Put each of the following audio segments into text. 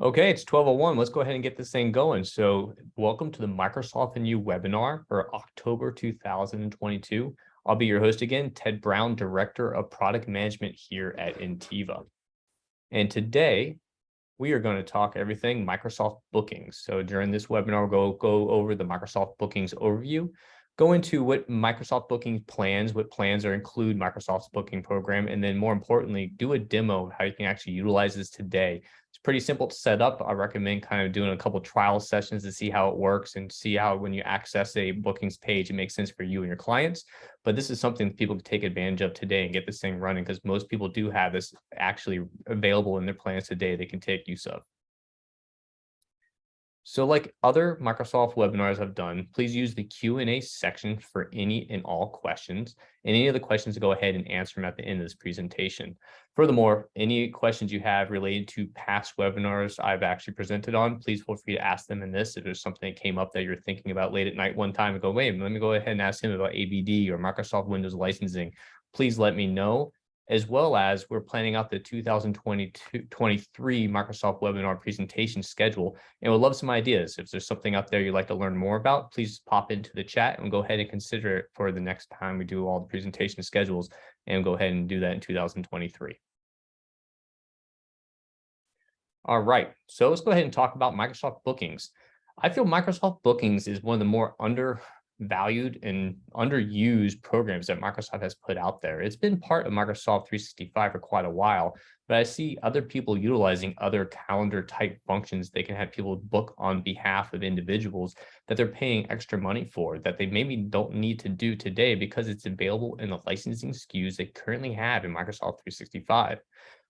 Okay, it's 12:01. Let's go ahead and get this thing going. So, welcome to the Microsoft and You webinar for October 2022. I'll be your host again, Ted Brown, Director of Product Management here at Ntiva. And today, we are going to talk everything Microsoft bookings. So during this webinar, we'll go over the Microsoft bookings overview, go into what Microsoft booking plans, what plans are include Microsoft's booking program, and then more importantly, do a demo of how you can actually utilize this today. It's pretty simple to set up. I recommend kind of doing a couple trial sessions to see how it works and see how when you access a bookings page, it makes sense for you and your clients. But this is something that people can take advantage of today and get this thing running because most people do have this actually available in their plans today they can take use of. So like other Microsoft webinars I've done, please use the Q&A section for any and all questions. And any of the questions, go ahead and answer them at the end of this presentation. Furthermore, any questions you have related to past webinars I've actually presented on, please feel free to ask them in this. If there's something that came up that you're thinking about late at night one time and go, wait, let me go ahead and ask him about ABD or Microsoft Windows licensing, please let me know. As well as we're planning out the 2022-23 Microsoft webinar presentation schedule. And we'd love some ideas. If there's something out there you'd like to learn more about, please pop into the chat and go ahead and consider it for the next time we do all the presentation schedules and go ahead and do that in 2023. All right, so let's go ahead and talk about Microsoft bookings. I feel Microsoft bookings is one of the more undervalued and underused programs that Microsoft has put out there. It's been part of Microsoft 365 for quite a while, but I see other people utilizing other calendar type functions. They can have people book on behalf of individuals that they're paying extra money for that they maybe don't need to do today because it's available in the licensing SKUs they currently have in Microsoft 365.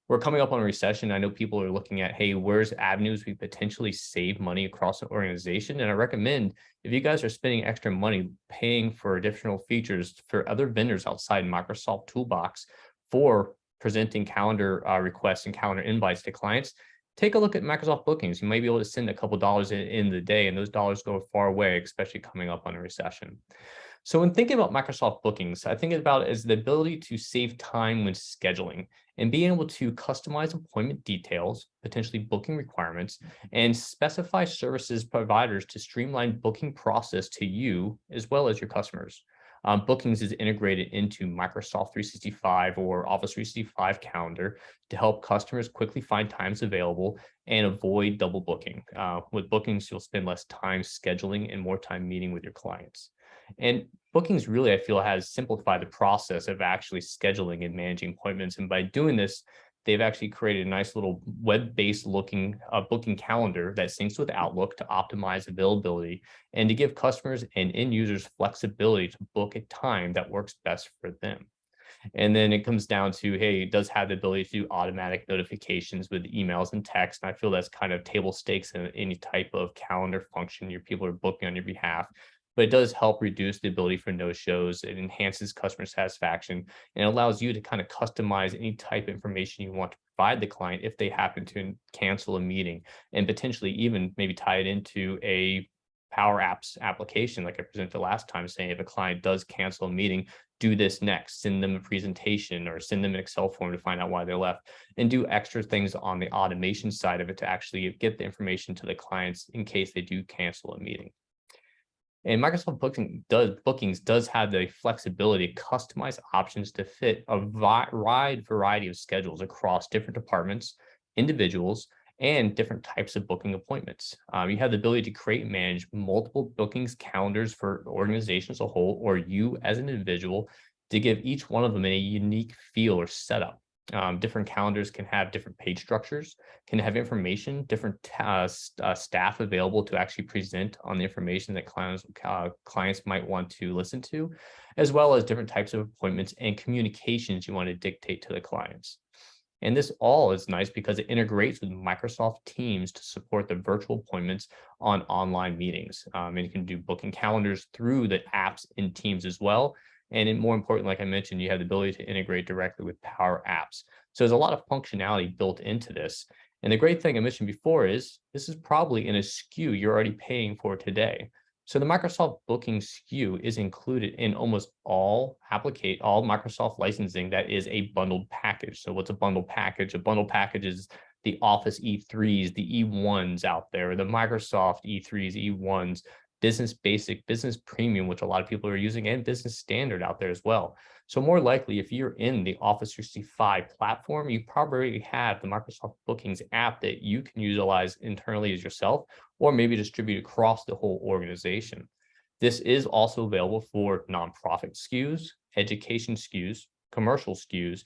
We're coming up on a recession. I know people are looking at, hey, where's avenues we potentially save money across the organization? And I recommend if you guys are spending extra money paying for additional features for other vendors outside Microsoft Toolbox for presenting calendar requests and calendar invites to clients, take a look at Microsoft bookings. You might be able to send a couple dollars in the day, and those dollars go a far way, especially coming up on a recession. So when thinking about Microsoft bookings, I think about it as the ability to save time when scheduling and being able to customize appointment details, potentially booking requirements, and specify services providers to streamline booking process to you as well as your customers. Bookings is integrated into Microsoft 365 or Office 365 calendar to help customers quickly find times available and avoid double booking. With bookings, you'll spend less time scheduling and more time meeting with your clients. And bookings really, I feel, has simplified the process of actually scheduling and managing appointments. And by doing this, they've actually created a nice little web-based looking booking calendar that syncs with Outlook to optimize availability and to give customers and end users flexibility to book a time that works best for them. And then it comes down to, hey, it does have the ability to do automatic notifications with emails and text. And I feel that's kind of table stakes in any type of calendar function your people are booking on your behalf. But it does help reduce the ability for no-shows. It enhances customer satisfaction and allows you to kind of customize any type of information you want to provide the client if they happen to cancel a meeting and potentially even maybe tie it into a Power Apps application like I presented last time, saying if a client does cancel a meeting, do this next, send them a presentation or send them an Excel form to find out why they left, and do extra things on the automation side of it to actually get the information to the clients in case they do cancel a meeting. And Microsoft Bookings does have the flexibility to customize options to fit a wide variety of schedules across different departments, individuals, and different types of booking appointments. You have the ability to create and manage multiple bookings calendars for the organization as a whole, or you as an individual, to give each one of them a unique feel or setup. Different calendars can have different page structures, can have information, different staff available to actually present on the information that clients might want to listen to, as well as different types of appointments and communications you want to dictate to the clients. And this all is nice because it integrates with Microsoft Teams to support the virtual appointments on online meetings. And you can do booking calendars through the apps in Teams as well. And more important, like I mentioned, you have the ability to integrate directly with Power Apps. So there's a lot of functionality built into this. And the great thing I mentioned before is this is probably in a SKU you're already paying for today. So the Microsoft Booking SKU is included in almost all Microsoft licensing that is a bundled package. So what's a bundled package? A bundled package is the Office E3s, the E1s out there, the Microsoft E3s, E1s, Business Basic, Business Premium, which a lot of people are using, and Business Standard out there as well. So more likely, if you're in the Office 365 platform, you probably have the Microsoft Bookings app that you can utilize internally as yourself, or maybe distribute across the whole organization. This is also available for nonprofit SKUs, education SKUs, commercial SKUs,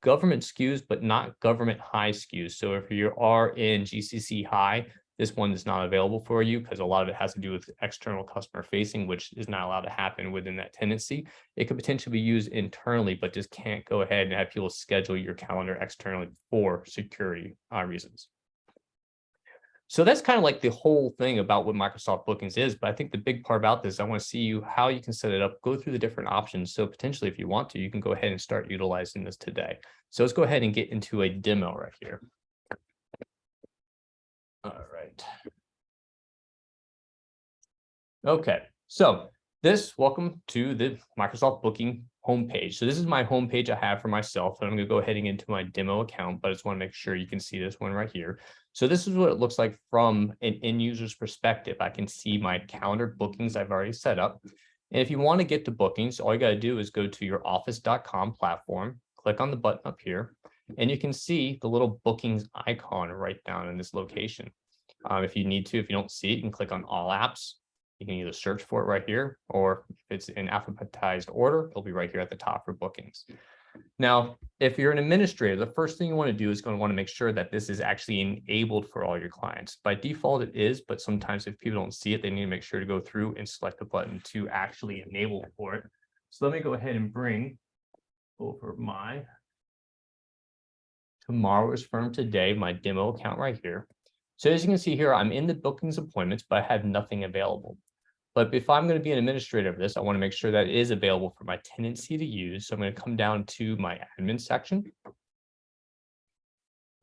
government SKUs, but not government high SKUs. So if you are in GCC high, this one is not available for you because a lot of it has to do with external customer facing, which is not allowed to happen within that tenancy. It could potentially be used internally, but just can't go ahead and have people schedule your calendar externally for security reasons. So that's kind of like the whole thing about what Microsoft Bookings is. But I think the big part about this, I want to see you how you can set it up, go through the different options. So potentially, if you want to, you can go ahead and start utilizing this today. So let's go ahead and get into a demo right here. All right. Okay, so welcome to the Microsoft Booking homepage. So this is my homepage I have for myself, and I'm going to go ahead and get into my demo account, but I just want to make sure you can see this one right here. So this is what it looks like from an end user's perspective. I can see my calendar bookings I've already set up. And if you want to get to bookings, all you got to do is go to your office.com platform, click on the button up here, and you can see the little bookings icon right down in this location. If you need to, if you don't see it, you can click on all apps. You can either search for it right here, or if it's in alphabetized order, it'll be right here at the top for bookings. Now, if you're an administrator, the first thing you want to do is going to want to make sure that this is actually enabled for all your clients. By default, it is, but sometimes if people don't see it, they need to make sure to go through and select the button to actually enable for it. So let me go ahead and bring over my Tomorrow's Firm Today, my demo account right here. So as you can see here, I'm in the bookings appointments, but I have nothing available. But if I'm going to be an administrator of this, I want to make sure that it is available for my tenancy to use. So I'm going to come down to my admin section.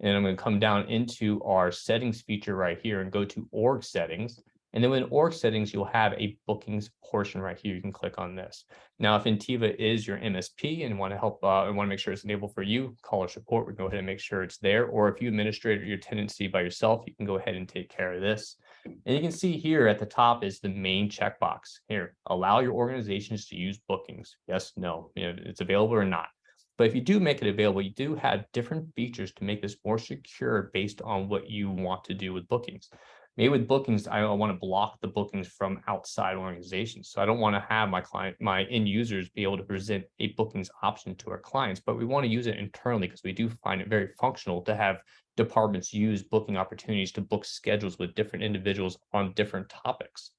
And I'm going to come down into our settings feature right here and go to org settings. And then within org settings, you'll have a bookings portion right here. You can click on this. Now, if Ntiva is your MSP and want to help and want to make sure it's enabled for you, call our support. We can go ahead and make sure it's there. Or if you administrate your tenancy by yourself, you can go ahead and take care of this. And you can see here at the top is the main checkbox here. Allow your organizations to use bookings. Yes, no, it's available or not. But if you do make it available, you do have different features to make this more secure based on what you want to do with bookings. Maybe with bookings, I want to block the bookings from outside organizations. So I don't want to have my end users be able to present a bookings option to our clients, but we want to use it internally because we do find it very functional to have departments use booking opportunities to book schedules with different individuals on different topics.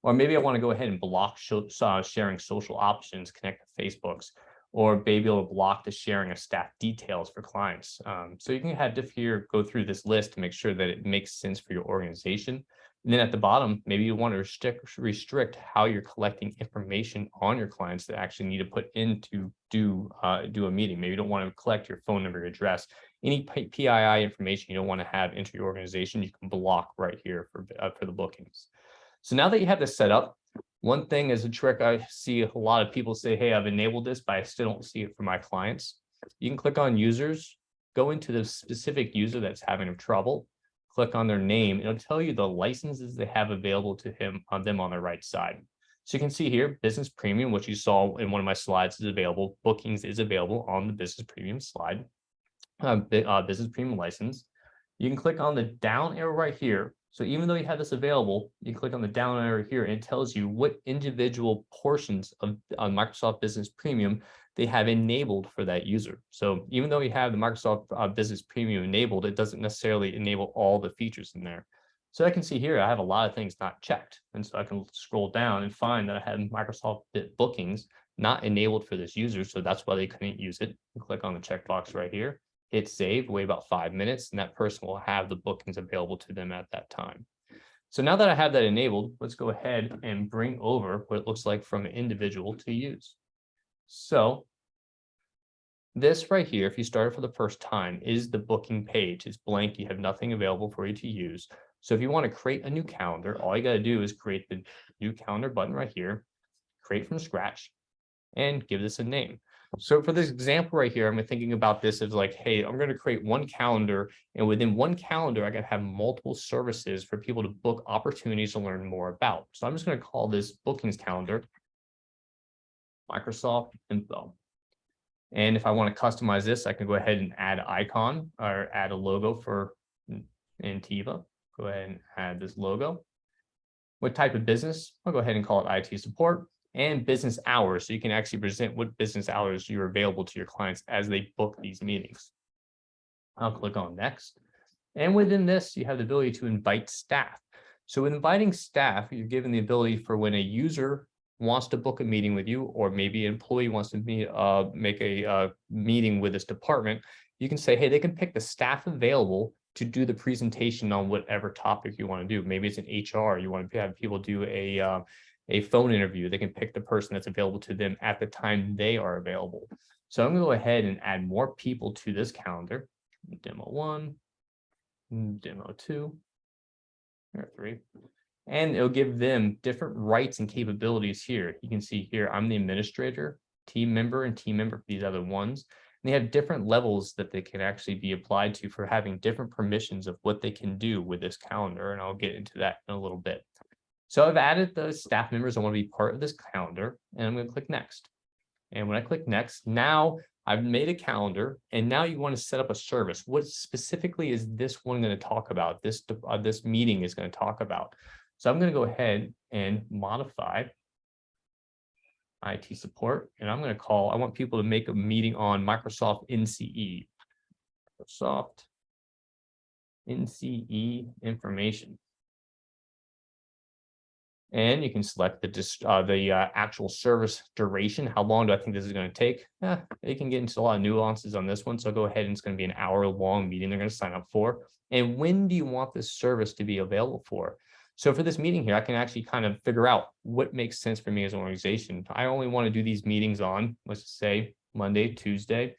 Or maybe I want to go ahead and block sharing social options, connect to Facebooks, or maybe able to block the sharing of staff details for clients. So you can have here go through this list to make sure that it makes sense for your organization. And then at the bottom, maybe you want to restrict how you're collecting information on your clients that actually need to put in to do a meeting. Maybe you don't want to collect your phone number, your address, any PII information you don't want to have into your organization, you can block right here for the bookings. So now that you have this set up, one thing is a trick I see a lot of people say, hey, I've enabled this, but I still don't see it for my clients. You can click on users, go into the specific user that's having trouble, click on their name, and it'll tell you the licenses they have available to them on the right side. So you can see here, Business Premium, which you saw in one of my slides, is available. Bookings is available on the Business Premium slide, Business Premium license. You can click on the down arrow right here. So even though you have this available, you can click on the down arrow here and it tells you what individual portions of Microsoft Business Premium they have enabled for that user. So even though you have the Microsoft Business Premium enabled, it doesn't necessarily enable all the features in there. So I can see here, I have a lot of things not checked. And so I can scroll down and find that I have Microsoft Bookings not enabled for this user. So that's why they couldn't use it. Click on the checkbox right here. Hit save, wait about 5 minutes, and that person will have the bookings available to them at that time. So now that I have that enabled, let's go ahead and bring over what it looks like from an individual to use. So this right here, if you start for the first time, is the booking page. It's blank. You have nothing available for you to use. So if you want to create a new calendar, all you got to do is create the new calendar button right here, create from scratch, and give this a name. So for this example right here, I'm thinking about this as like, hey, I'm going to create one calendar, and within one calendar, I can have multiple services for people to book opportunities to learn more about. So I'm just going to call this bookings calendar Microsoft Info. And if I want to customize this, I can go ahead and add icon or add a logo for Ntiva. Go ahead and add this logo. What type of business? I'll go ahead and call it IT support, and business hours. So you can actually present what business hours you're available to your clients as they book these meetings. I'll click on next. And within this, you have the ability to invite staff. So with inviting staff, you're given the ability for when a user wants to book a meeting with you, or maybe an employee wants to make a meeting with this department, you can say, hey, they can pick the staff available to do the presentation on whatever topic you want to do. Maybe it's an HR, you want to have people do a phone interview. They can pick the person that's available to them at the time they are available. So I'm going to go ahead and add more people to this calendar. Demo 1, demo 2, or 3. And it'll give them different rights and capabilities here. You can see here, I'm the administrator, team member, and team member for these other ones. And they have different levels that they can actually be applied to for having different permissions of what they can do with this calendar. And I'll get into that in a little bit. So I've added the staff members that want to be part of this calendar, and I'm going to click next. And when I click next, now I've made a calendar, and now you want to set up a service. What specifically is this one going to talk about? This meeting is going to talk about. So I'm going to go ahead and modify IT support, and I'm going to call, I want people to make a meeting on Microsoft NCE. Microsoft NCE information. And you can select the actual service duration. How long do I think this is going to take? You can get into a lot of nuances on this one. So I'll go ahead and it's going to be an hour-long meeting they're going to sign up for. And when do you want this service to be available for? So for this meeting here, I can actually kind of figure out what makes sense for me as an organization. I only want to do these meetings on, let's just say, Monday, Tuesday.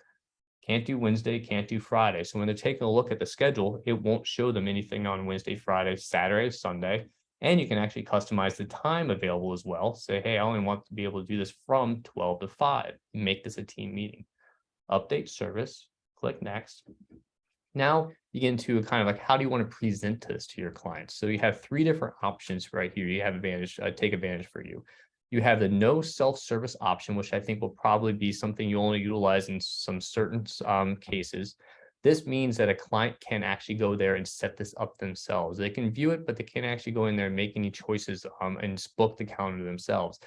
Can't do Wednesday, can't do Friday. So when they're taking a look at the schedule, it won't show them anything on Wednesday, Friday, Saturday, Sunday. And you can actually customize the time available as well. Say, hey, I only want to be able to do this from 12 to 5. Make this a team meeting. Update service, click next. Now you get into a kind of like, how do you want to present this to your clients? So you have 3 different options right here. You have take advantage for you. You have the no self-service option, which I think will probably be something you only utilize in some certain cases. This means that a client can actually go there and set this up themselves. They can view it, but they can't actually go in there and make any choices and book the calendar themselves.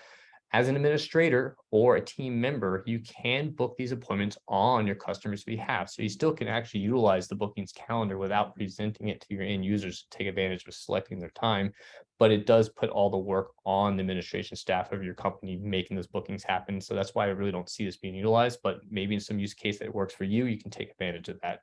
As an administrator or a team member, you can book these appointments on your customer's behalf. So you still can actually utilize the bookings calendar without presenting it to your end users to take advantage of selecting their time. But it does put all the work on the administration staff of your company making those bookings happen. So that's why I really don't see this being utilized, but maybe in some use case that works for you, you can take advantage of that.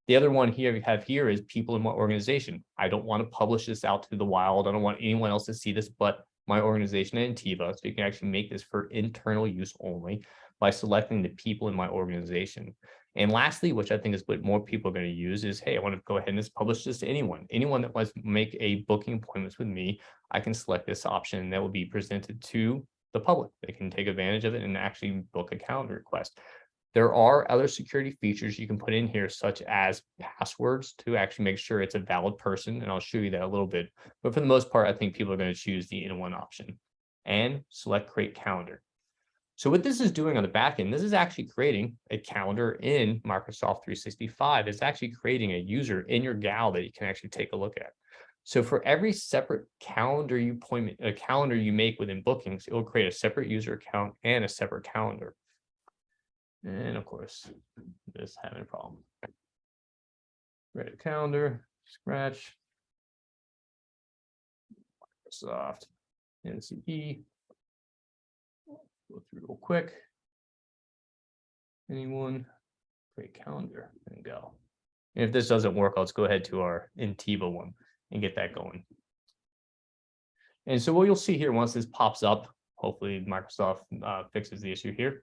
The other one here we have here is people in my organization. I don't want to publish this out to the wild. I don't want anyone else to see this, but my organization and Ntiva. So you can actually make this for internal use only by selecting the people in my organization. And lastly, which I think is what more people are going to use is, hey, I want to go ahead and just publish this to anyone. Anyone that wants to make a booking appointments with me, I can select this option that will be presented to the public. They can take advantage of it and actually book a calendar request. There are other security features you can put in here, such as passwords to actually make sure it's a valid person. And I'll show you that a little bit. But for the most part, I think people are going to choose the in-one option and select create calendar. So what this is doing on the back end, this is actually creating a calendar in Microsoft 365. It's actually creating a user in your gal that you can actually take a look at. So for every separate calendar you make within bookings, it will create a separate user account and a separate calendar. And of course, this having a problem. Create a calendar, scratch, Microsoft, NCE. Go through real quick. Anyone, create calendar and go. And if this doesn't work, let's go ahead to our Ntiva one and get that going. And so what you'll see here once this pops up, hopefully Microsoft fixes the issue here.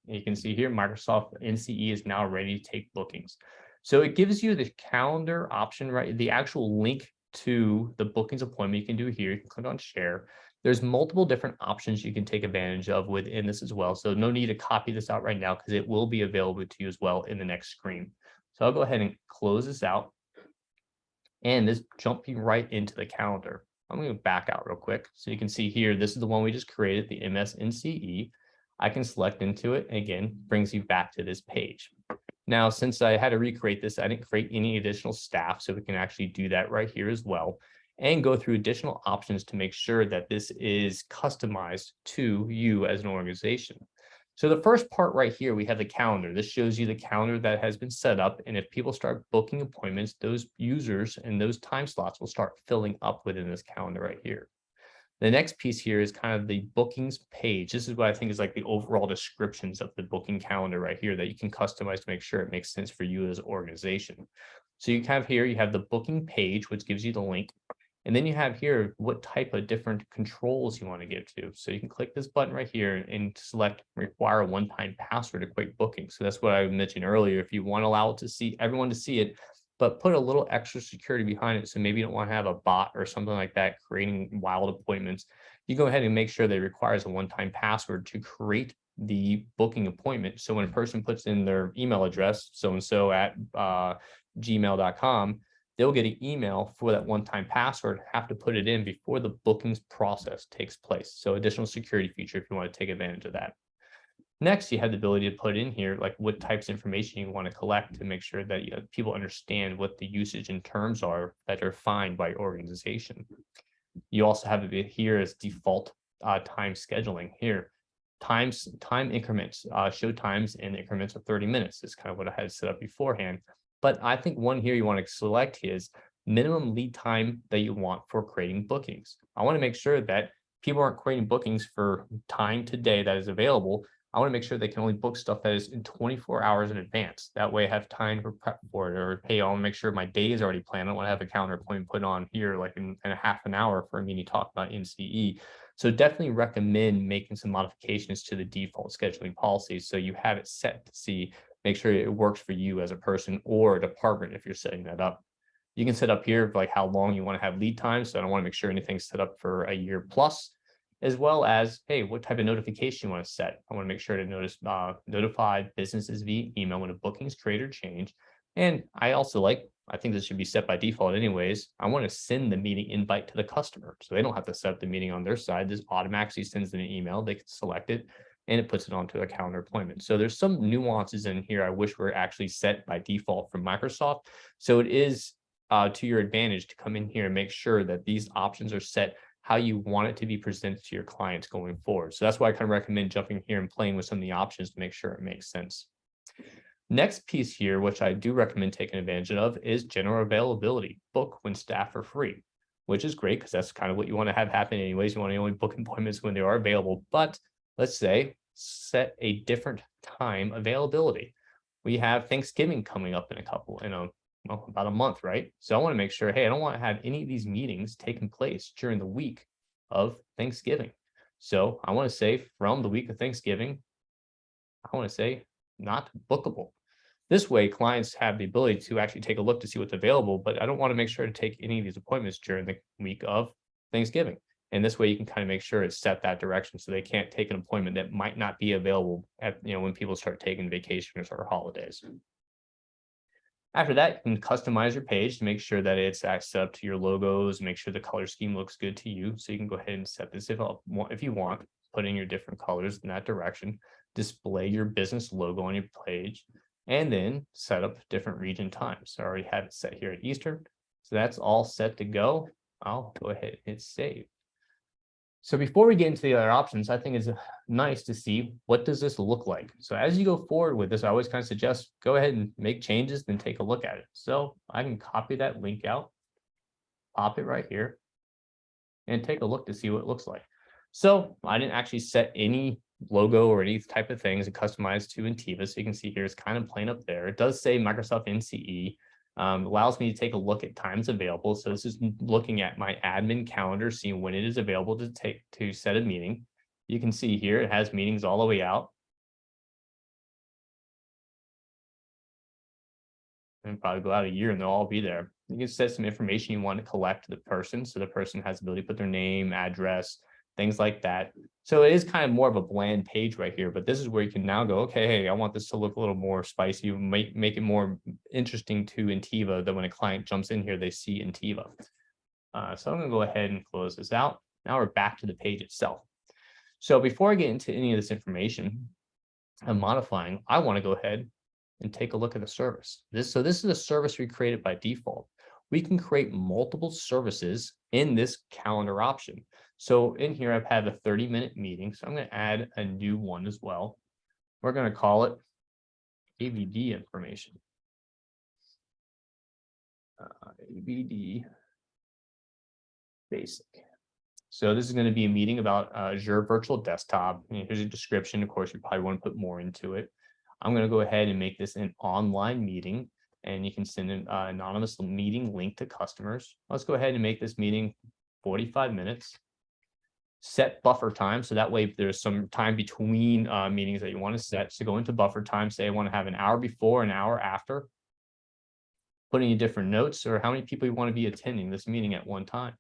You can see here, Microsoft NCE is now ready to take bookings. So it gives you the calendar option, right? The actual link to the bookings appointment you can do here. You can click on share. There's multiple different options you can take advantage of within this as well. So no need to copy this out right now because it will be available to you as well in the next screen. So I'll go ahead and close this out and this jumping right into the calendar. I'm going to back out real quick. So you can see here, this is the one we just created, the MSNCE. I can select into it. And again, brings you back to this page. Now, since I had to recreate this, I didn't create any additional staff. So we can actually do that right here as well and go through additional options to make sure that this is customized to you as an organization. So the first part right here, we have the calendar. This shows you the calendar that has been set up. And if people start booking appointments, those users and those time slots will start filling up within this calendar right here. The next piece here is kind of the bookings page. This is what I think is like the overall descriptions of the booking calendar right here that you can customize to make sure it makes sense for you as an organization. So you have here, you have the booking page, which gives you the link. And then you have here what type of different controls you want to give to. So you can click this button right here and select require a one-time password to quick booking. So that's what I mentioned earlier. If you want to allow it to see everyone to see it, but put a little extra security behind it. So maybe you don't want to have a bot or something like that creating wild appointments. You go ahead and make sure that it requires a one-time password to create the booking appointment. So when a person puts in their email address, so-and-so at gmail.com, they'll get an email for that one-time password, have to put it in before the bookings process takes place. So additional security feature if you want to take advantage of that. Next, you have the ability to put in here like what types of information you want to collect to make sure that people understand what the usage and terms are that are defined by your organization. You also have it here as default time scheduling here. Time increments, show times in increments of 30 minutes is kind of what I had set up beforehand. But I think one here you want to select is minimum lead time that you want for creating bookings. I want to make sure that people aren't creating bookings for time today that is available. I want to make sure they can only book stuff that is in 24 hours in advance. That way I have time to prep for it, or hey, I want to make sure my day is already planned. I don't want to have a calendar appointment put on here like in a half an hour for me to talk about NCE. So definitely recommend making some modifications to the default scheduling policies so you have it set to see, make sure it works for you as a person or a department if you're setting that up. You can set up here like how long you want to have lead time. So I don't want to make sure anything's set up for a year plus, as well as, hey, what type of notification you want to set. I want to make sure to notify businesses via email when a booking is created or changed. And I think this should be set by default anyways. I want to send the meeting invite to the customer. So they don't have to set up the meeting on their side. This automatically sends them an email. They can select it and it puts it onto a calendar appointment. So there's some nuances in here I wish were actually set by default from Microsoft. So it is to your advantage to come in here and make sure that these options are set how you want it to be presented to your clients going forward. So that's why I kind of recommend jumping here and playing with some of the options to make sure it makes sense. Next piece here, which I do recommend taking advantage of, is general availability. Book when staff are free, which is great because that's kind of what you want to have happen anyways. You want to only book appointments when they are available. But let's say set a different time availability. We have Thanksgiving coming up in about a month, right? So I want to make sure, hey, I don't want to have any of these meetings taking place during the week of Thanksgiving. So I want to say from the week of Thanksgiving, I want to say not bookable. This way, clients have the ability to actually take a look to see what's available, but I don't want to make sure to take any of these appointments during the week of Thanksgiving. And this way you can kind of make sure it's set that direction so they can't take an appointment that might not be available at, when people start taking vacations or holidays. After that, you can customize your page to make sure that it's set up to your logos, make sure the color scheme looks good to you. So you can go ahead and set this if you want, put in your different colors in that direction, display your business logo on your page, and then set up different region times. So I already have it set here at Eastern. So that's all set to go. I'll go ahead and hit save. So before we get into the other options, I think it's nice to see what does this look like. So as you go forward with this, I always kind of suggest go ahead and make changes, then take a look at it. So I can copy that link out, pop it right here, and take a look to see what it looks like. So I didn't actually set any logo or any type of things and customize to Ntiva. So you can see here it's kind of plain up there. It does say Microsoft NCE. Allows me to take a look at times available. So this is looking at my admin calendar, seeing when it is available to set a meeting. You can see here it has meetings all the way out. And probably go out a year and they'll all be there. You can set some information you want to collect to the person. So the person has the ability to put their name, address, things like that. So it is kind of more of a bland page right here, but this is where you can now go, okay, hey, I want this to look a little more spicy, make it more interesting to Ntiva, that when a client jumps in here, they see Ntiva. So I'm going to go ahead and close this out. Now we're back to the page itself. So before I get into any of this information I'm modifying, I want to go ahead and take a look at the service. So this is a service we created by default. We can create multiple services in this calendar option. So in here, I've had a 30-minute meeting. So I'm going to add a new one as well. We're going to call it AVD information. AVD basic. So this is going to be a meeting about Azure Virtual Desktop. Here's a description. Of course, you probably want to put more into it. I'm going to go ahead and make this an online meeting, and you can send an anonymous meeting link to customers. Let's go ahead and make this meeting 45 minutes. Set buffer time, so that way if there's some time between meetings that you want to set. So go into buffer time, say I want to have an hour before, an hour after. Put in different notes or how many people you want to be attending this meeting at one time.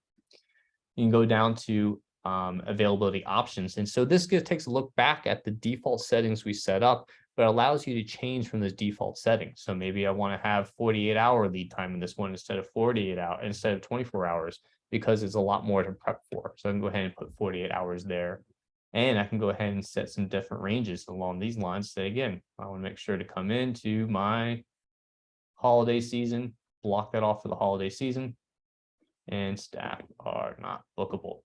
You can go down to availability options. And so this takes a look back at the default settings we set up, but allows you to change from those default settings. So maybe I want to have 48-hour lead time in this one instead of 48 hours, instead of 24 hours, because it's a lot more to prep for. So I can go ahead and put 48 hours there. And I can go ahead and set some different ranges along these lines. Say again, I want to make sure to come into my holiday season, block that off for the holiday season, and staff are not bookable.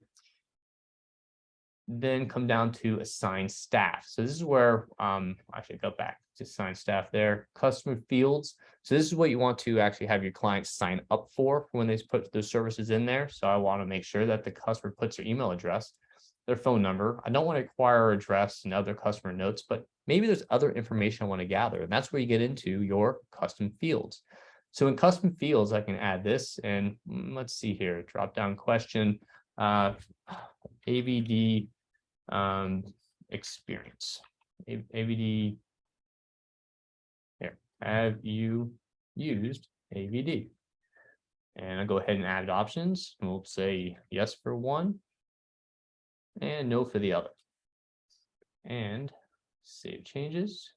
Then come down to assign staff. So this is where I should go back to assign staff there. Customer fields. So this is what you want to actually have your clients sign up for when they put those services in there. So I want to make sure that the customer puts their email address, their phone number. I don't want to require address and other customer notes, but maybe there's other information I want to gather. And that's where you get into your custom fields. So in custom fields, I can add this, and let's see here, drop down question, AVD experience, AVD, here, have you used AVD? And I'll go ahead and add options, and we'll say yes for one, and no for the other. And save changes.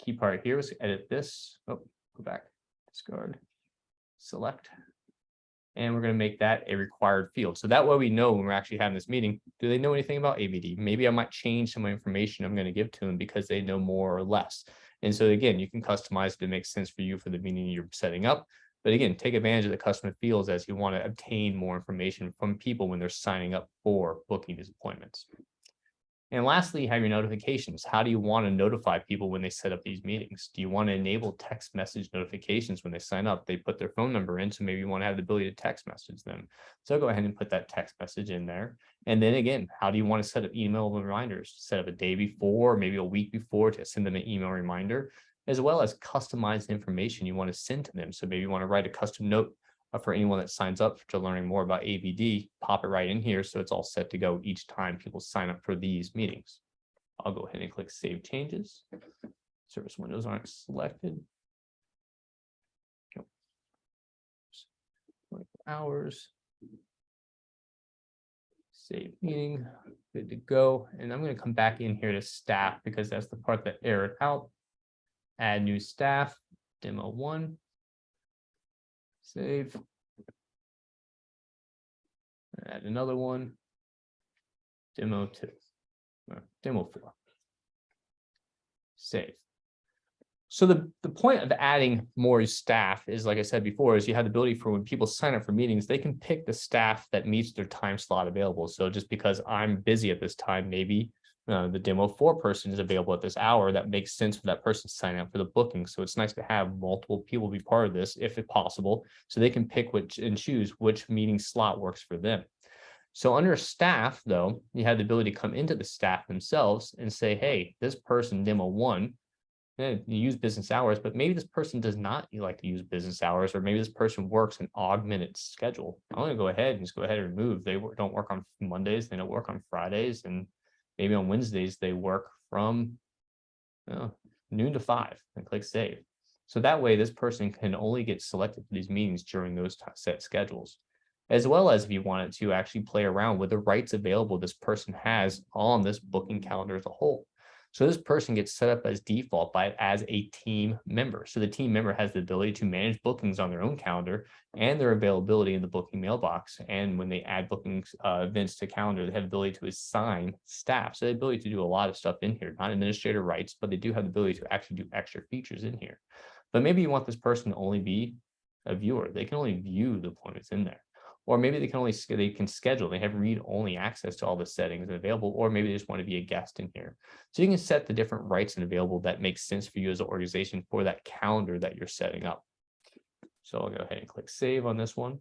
Key part here is edit this. Oh, go back, discard, select, and we're going to make that a required field. So that way we know when we're actually having this meeting, do they know anything about AVD? Maybe I might change some information I'm going to give to them because they know more or less. And so again, you can customize it to make sense for you for the meeting you're setting up. But again, take advantage of the customer fields as you want to obtain more information from people when they're signing up for booking these appointments. And lastly, you have your notifications. How do you want to notify people when they set up these meetings? Do you want to enable text message notifications when they sign up? They put their phone number in, so maybe you want to have the ability to text message them. So go ahead and put that text message in there. And then again, how do you want to set up email reminders? Set up a day before, maybe a week before, to send them an email reminder, as well as customize information you want to send to them. So maybe you want to write a custom note for anyone that signs up to learning more about AVD, pop it right in here so it's all set to go each time people sign up for these meetings. I'll go ahead and click Save Changes. Service windows aren't selected. 24 hours. Save meeting, good to go. And I'm going to come back in here to staff because that's the part that errored out. Add new staff, demo 1. Save. Add another one. Demo 2. Demo 4. Save. So the point of adding more staff is, like I said before, is you have the ability for when people sign up for meetings, they can pick the staff that meets their time slot available. So just because I'm busy at this time, maybe the demo 4 person is available at this hour, that makes sense for that person to sign up for the booking. So it's nice to have multiple people be part of this if it's possible, so they can pick which and choose which meeting slot works for them. So under staff, though, you have the ability to come into the staff themselves and say, hey, this person, demo 1, you use business hours, but maybe this person does not like to use business hours, or maybe this person works an augmented schedule. I'm going to go ahead and just go ahead and remove. They don't work on Mondays, they don't work on Fridays, and maybe on Wednesdays they work from noon to 5, and click Save. So that way this person can only get selected for these meetings during those set schedules. as well as if you wanted to actually play around with the rights available this person has on this booking calendar as a whole. So this person gets set up as default as a team member. So the team member has the ability to manage bookings on their own calendar and their availability in the booking mailbox. And when they add bookings events to calendar, they have the ability to assign staff. So the ability to do a lot of stuff in here, not administrator rights, but they do have the ability to actually do extra features in here. But maybe you want this person to only be a viewer. They can only view the appointments in there. Or maybe they can schedule, they have read-only access to all the settings available, or maybe they just want to be a guest in here. So you can set the different rights and available that makes sense for you as an organization for that calendar that you're setting up. So I'll go ahead and click save on this one.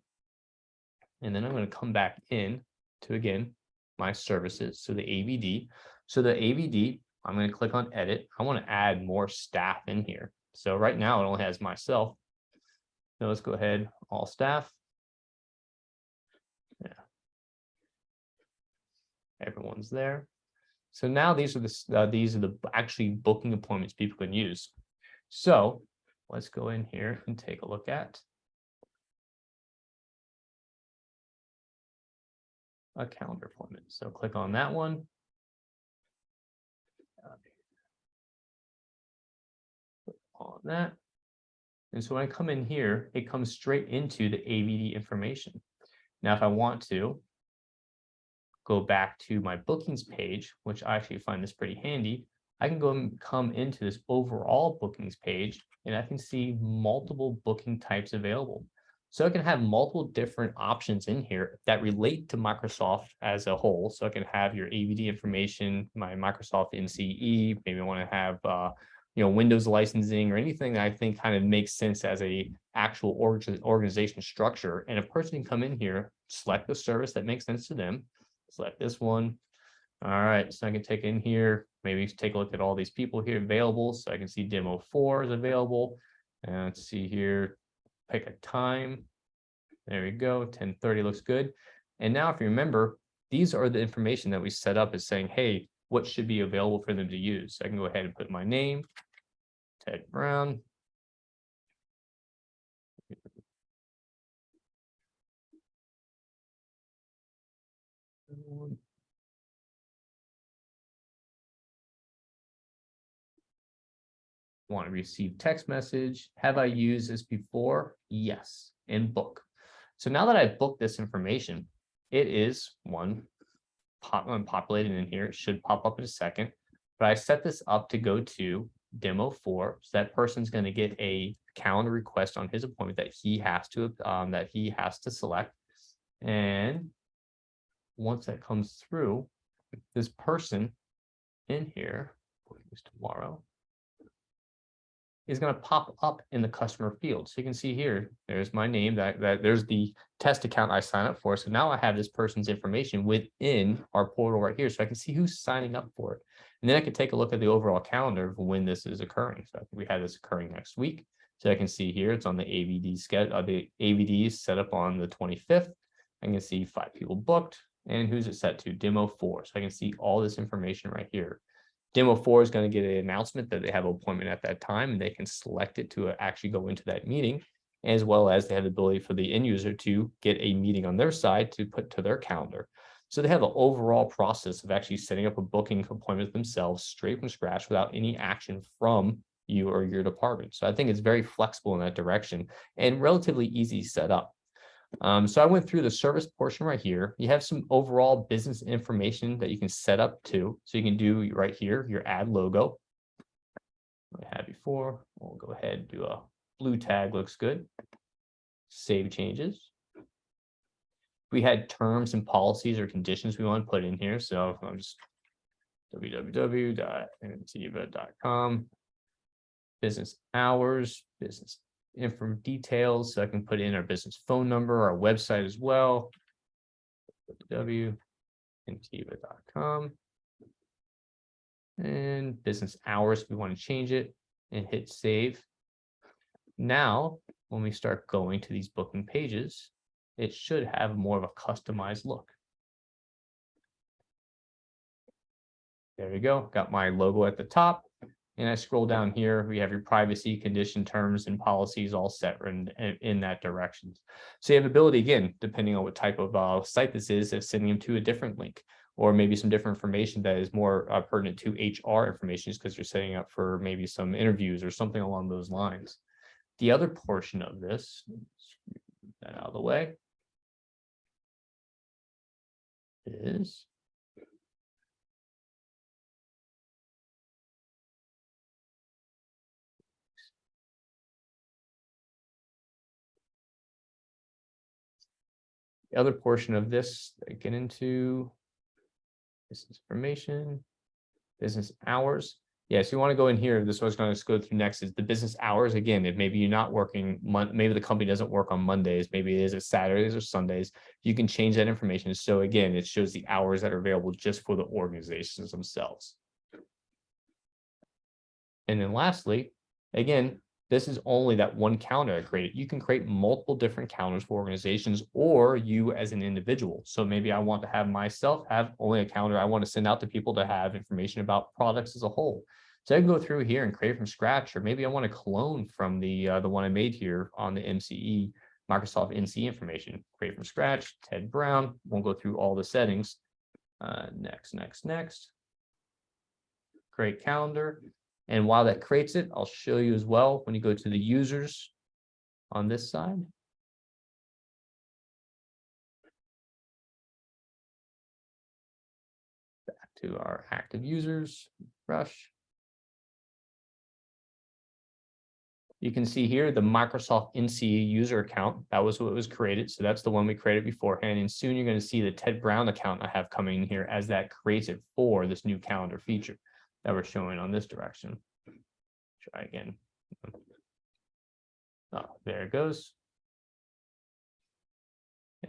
And then I'm going to come back in to, again, my services. So the AVD. So the AVD, I'm going to click on edit. I want to add more staff in here. So right now it only has myself. So let's go ahead, all staff. Yeah. Everyone's there. So now these are the actually booking appointments people can use. So let's go in here and take a look at a calendar appointment. So click on that one. Click on that. And so when I come in here, it comes straight into the AVD information. Now, if I want to go back to my bookings page, which I actually find this pretty handy, I can go and come into this overall bookings page, and I can see multiple booking types available. So I can have multiple different options in here that relate to Microsoft as a whole. So I can have your AVD information, my Microsoft NCE, maybe I want to have Windows licensing or anything that I think kind of makes sense as a actual organization structure. And a person can come in here, select the service that makes sense to them, select this one. All right, so I can take in here, maybe take a look at all these people here available. So I can see demo 4 is available. And let's see here, pick a time. There we go, 10:30 looks good. And now if you remember, these are the information that we set up as saying, hey, what should be available for them to use. So I can go ahead and put my name, Ted Brown. Want to receive text message. Have I used this before? Yes, and book. So now that I've booked this information, it is populated in here. It should pop up in a second, but I set this up to go to demo 4. So that person's going to get a calendar request on his appointment that he has to select. And once that comes through, this person in here, tomorrow, is going to pop up in the customer field. So you can see here, there's my name, that there's the test account I signed up for. So now I have this person's information within our portal right here. So I can see who's signing up for it. And then I can take a look at the overall calendar of when this is occurring. So I think we have this occurring next week. So I can see here, it's on the AVD schedule, the AVD is set up on the 25th. I can see 5 people booked and who's it set to, demo 4. So I can see all this information right here. Demo 4 is going to get an announcement that they have an appointment at that time, and they can select it to actually go into that meeting, as well as they have the ability for the end user to get a meeting on their side to put to their calendar. So they have an overall process of actually setting up a booking appointment themselves straight from scratch without any action from you or your department. So I think it's very flexible in that direction and relatively easy to set up. So I went through the service portion right here. You have some overall business information that you can set up to. So you can do right here, your add logo. I had before. We'll go ahead and do a blue tag, looks good. Save changes. We had terms and policies or conditions we want to put in here. So I'm just www.ntiva.com. Business hours, business info details, so I can put in our business phone number, our website as well, www.ntiva.com, and business hours if we want to change it, and hit save. Now, when we start going to these booking pages, it should have more of a customized look. There we go, got my logo at the top. And I scroll down here, we have your privacy, condition, terms, and policies all set in that direction. So you have ability, again, depending on what type of site this is, of sending them to a different link, or maybe some different information that is more pertinent to HR information, because you're setting up for maybe some interviews or something along those lines. The other portion of this, move that out of the way, is the other portion of this, get into business information, business hours. Yes, you want to go in here. This is what I was going to go through next is the business hours. Again, if maybe you're not working, maybe the company doesn't work on Mondays, maybe it is at Saturdays or Sundays, you can change that information. So again, it shows the hours that are available just for the organizations themselves. And then lastly, again, this is only that one calendar I created. You can create multiple different calendars for organizations or you as an individual. So maybe I want to have myself have only a calendar I want to send out to people to have information about products as a whole. So I can go through here and create from scratch, or maybe I want to clone from the one I made here on the MCE, Microsoft NC information, create from scratch, Ted Brown, won't go through all the settings. Next. Create calendar. And while that creates it, I'll show you as well when you go to the users on this side. Back to our active users, brush. You can see here the Microsoft NC user account. That was what was created. So that's the one we created beforehand. And soon you're going to see the Ted Brown account I have coming in here as that creates it for this new calendar feature that we're showing on this direction. Try again. Oh, there it goes.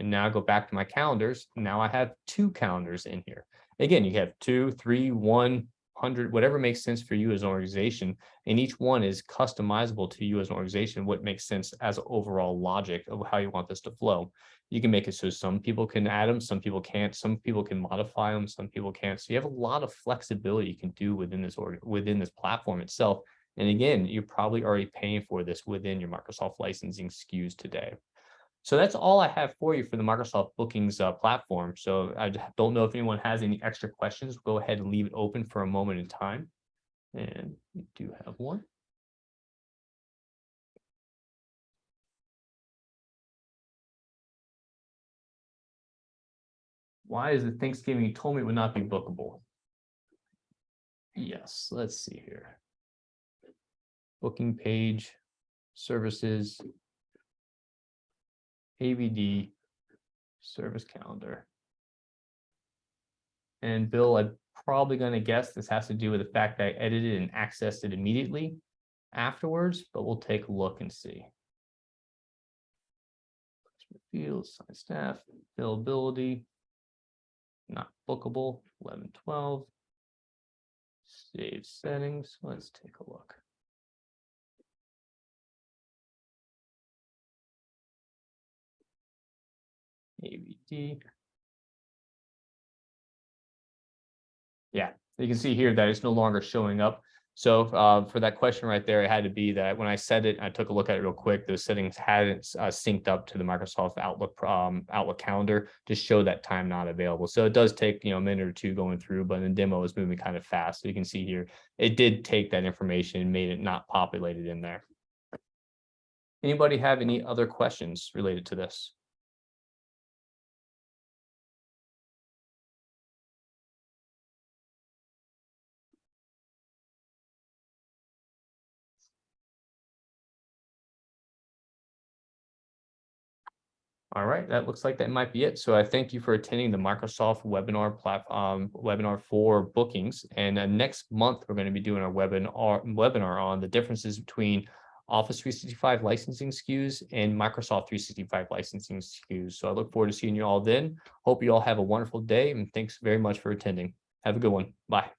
And now go back to my calendars. Now I have 2 calendars in here. Again, you have 2, 3, 100, whatever makes sense for you as an organization. And each one is customizable to you as an organization, what makes sense as overall logic of how you want this to flow. You can make it so some people can add them, some people can't, some people can modify them, some people can't. So you have a lot of flexibility you can do within this platform itself. And again, you're probably already paying for this within your Microsoft licensing SKUs today. So that's all I have for you for the Microsoft Bookings platform. So I don't know if anyone has any extra questions. Go ahead and leave it open for a moment in time. And we do have one. Why is it Thanksgiving? You told me it would not be bookable. Yes, let's see here. Booking page, services, AVD, service calendar. And Bill, I'm probably going to guess this has to do with the fact that I edited and accessed it immediately afterwards, but we'll take a look and see. Fields, sign staff, availability, not bookable, 11/12. Save settings. Let's take a look. AVD. Yeah, you can see here that it's no longer showing up. So for that question right there, it had to be that when I said it, I took a look at it real quick. Those settings hadn't synced up to the Microsoft Outlook calendar to show that time not available. So it does take a minute or two going through, but the demo is moving kind of fast. So you can see here, it did take that information and made it not populated in there. Anybody have any other questions related to this? All right, that looks like that might be it. So I thank you for attending the Microsoft webinar for bookings. And next month, we're going to be doing our webinar on the differences between Office 365 licensing SKUs and Microsoft 365 licensing SKUs. So I look forward to seeing you all then. Hope you all have a wonderful day, and thanks very much for attending. Have a good one. Bye.